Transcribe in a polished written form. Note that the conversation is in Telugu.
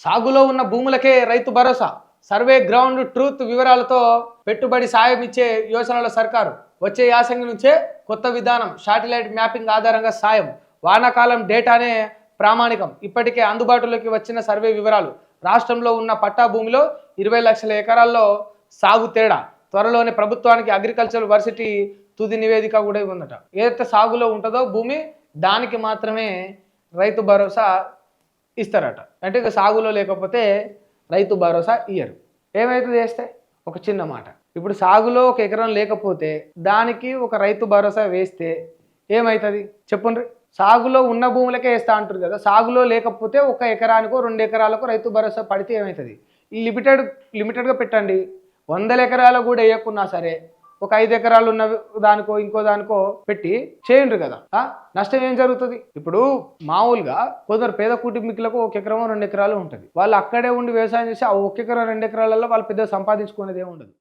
సాగులో ఉన్న భూములకే Rythu Bharosa, survey ground truth వివరాలతో పెట్టుబడి సాయం ఇచ్చే యోచనల సర్కారు. వచ్చే యాసంగి నుంచే కొత్త విధానం, శాటిలైట్ మ్యాపింగ్ ఆధారంగా సాయం, వానాకాలం డేటానే ప్రామాణికం. ఇప్పటికే అందుబాటులోకి వచ్చిన సర్వే వివరాలు. రాష్ట్రంలో ఉన్న పట్టా భూమిలో 20 లక్షల ఎకరాల్లో సాగు తేడా. త్వరలోనే ప్రభుత్వానికి అగ్రికల్చర్ వర్సిటీ తుది నివేదిక కూడా ఉందట. ఏదైతే సాగులో ఉంటుందో భూమి దానికి మాత్రమే రైతు భరోసా ఇస్తారట. అంటే ఇక సాగులో లేకపోతే రైతు భరోసా ఇయ్యరు. ఏమైతుంది చేస్తే? ఒక చిన్న మాట, ఇప్పుడు సాగులో ఒక ఎకరం లేకపోతే దానికి ఒక రైతు భరోసా వేస్తే ఏమవుతుంది చెప్పుండ్రి? సాగులో ఉన్న భూములకే వేస్తా అంటారు కదా, సాగులో లేకపోతే ఒక ఎకరానికో 2 ఎకరాలకు రైతు భరోసా పడితే ఏమవుతుంది? లిమిటెడ్గా పెట్టండి. 100 ఎకరాలు కూడా వేయకున్నా సరే ఒక 5 ఎకరాలు ఉన్న దానికో ఇంకో దానికో పెట్టి చేయండి కదా. నష్టం ఏం జరుగుతుంది? ఇప్పుడు మామూలుగా కొందరు పేద కుటుంబీకులకు 1 ఎకరమో 2 ఎకరాలు ఉంటుంది. వాళ్ళు అక్కడే ఉండి వ్యవసాయం చేసి ఆ 1 ఎకరం 2 ఎకరాలలో వాళ్ళు పెద్ద సంపాదించుకునేది ఏమి ఉండదు.